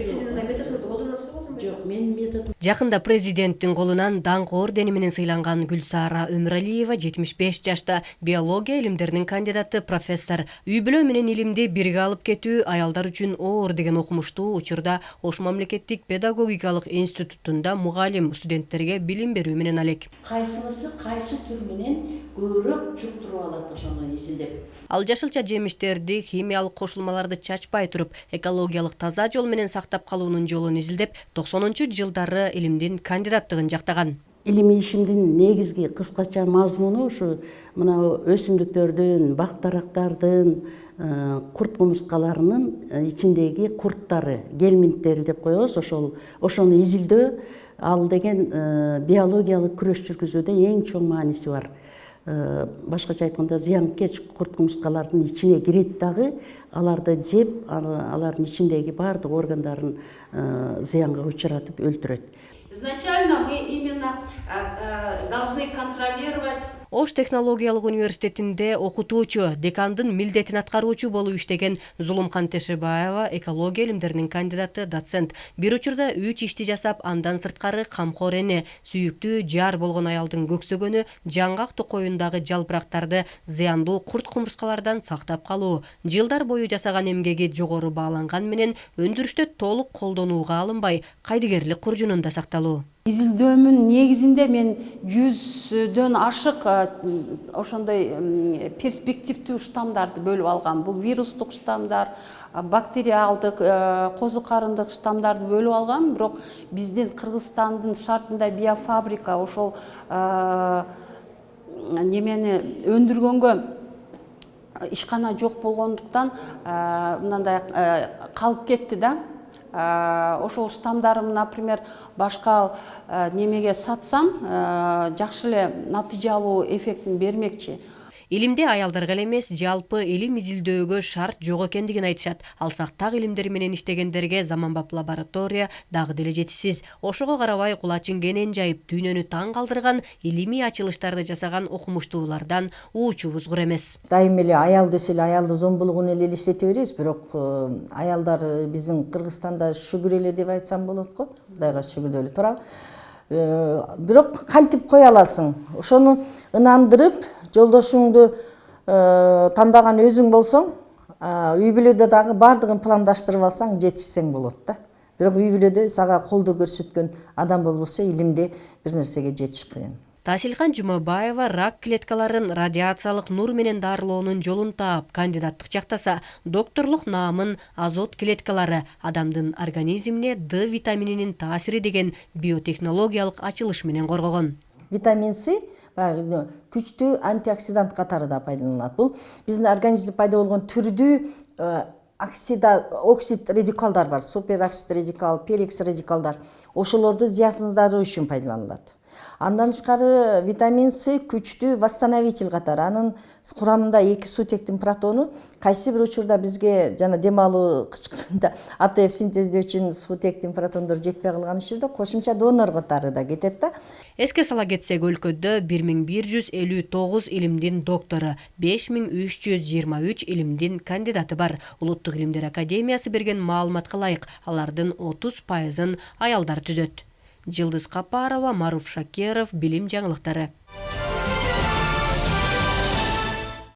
Сиздин мындай методуңузду колдоносузбу? Жок, менин методум. Жакында президенттин колунан даңк ордени менен сыйланган Гүлсара Өмүралиева 75 жашта биология илимдеринин кандидаты профессор. Үй бүлө менен илимди бирге алып кетүү аялдар үчүн оор деген окумуштуу учурда Ош мамлекеттик педагогикалык институтунда мугалим студенттерге билим берүү менен алек. Кайсынысы кайсы түр менен көбүрөөк жуктуруп алат ошону изилдеп. Ал жашылча жемиштерди, химиялык кошулмаларды чачпай туруп, экологиялык таза жол менен сактап калуунун жолун изилдеп, 90-жылдары илимдин кандидаттыгын жактаган. Илимий ишимдин негизги кыскача мазмуну ушу мына өсүмдүктөрдүн, бак-дарактардын, курт кумурскаларынын ичиндеги курттары, гельминттери деп коебуз, ошону изилдөө, ал деген биологиялык күрөш жүргүзүүдө эң чоң мааниси бар. Башкача айтканда зыянкеч курт кумурскалардын ичине кирет дагы, аларды жеп, алардын ичиндеги баардык органдарын зыянга учуратып өлтүрөт. Изначально мы именно должны контролировать. Ош технологиялык университетинде окутуучу, декандын милдетин аткаруучу болуп иштеген Зулумкан Тешебаева экология илимдеринин кандидаты, доцент. Бир учурда 3 ишти жасап, андан сырткары камкор эне, сүйүктүү жар болгон аялдын көксөгөнү жаңгак токоюндагы жалпырактарды зыяндуу курт кумурскалардан сактап калуу. Жылдар бою жасаган эмгеги жогору бааланган менен өндүрүштө толук колдонууга алынбай, кайдыгерлик куржунунда сакталуу. Изилдөөмүн негизинде мен 100дөн ашык ошондой перспективдүү штамдарды бөлүп алгам. Бул вирустук штамдар, бактериалдык, козу карындык штамдарды бөлүп алгам. Бирок биздин Кыргызстандын шартында биофабрика ошол немени өндүргөнгө ишкана жок болгондуктан мындай калып кетти да. Ошол штамдарым, например, башка немеге сатсам, жакшы эле натыйжалуу эффектин бермекчи. Илимде аялдарга эмес, жалпы илим изилдөөгө шарт жок экендигин айтышат. Алсак так илимдери менен иштегендерге заманбап лаборатория дагы деле жетишсиз. Ошого карабай кулачын кенен жайып, дүйнөнү таң калтырган илимий ачылыштарды жасаган окумуштуулардан уучубуз кур эмес. Дайым эле аял десе эле аялды зомбулугун эле элестете беребиз, бирок аялдар биздин Кыргызстанда шүгүр эле деп айтсам болот го. Кудайга шүгүрдөп эле турам. Бирок кантип кое аласың? Ошону ынандырып, жолдошуңду тандаган өзүң болсоң, үй бүлөдө дагы бардыгын пландаштырып алсаң, жетишсең болот да. Бирок үй бүлөдө сага колдоо көрсөткөн адам болбосо, илимде бир нерсеге жетиш кыйын. Тасилхан Жумабаева рак клеткаларын радиациялык нур менен дарылоонун жолун таап, кандидаттык жактаса, докторлук наамын азот клеткалары адамдын организмине Д витамининин таасири деген биотехнологиялык ачылыш менен коргогон. Витамин С күчтүү антиоксидант катары да пайдаланылат. Бул биздин организмде пайда болгон түрдүү оксид радикалдар бар, супероксид радикал, пероксид радикалдар. Ошолорду зыянсыздандыруу үчүн пайдаланылат. Андан тышкары витамин С күчтүү восстановитель катары. Анын курамында 2 сутектин протону, кайсы бир учурда бизге жана дем алуу кычкырында АТФ синтездөө үчүн сутектин протондор жетпей калган учурда кошумча донор катары да кетет да. Эске сала кетсек, өлкөдө 1159 илимдин доктору, 5323 илимдин кандидаты бар. Улуттук илимдер академиясы берген маалыматка ылайык, алардын 30%-ын аялдар түзөт. Жылдыз Капарова, Маруф Шакеров, билим жаңылыктары.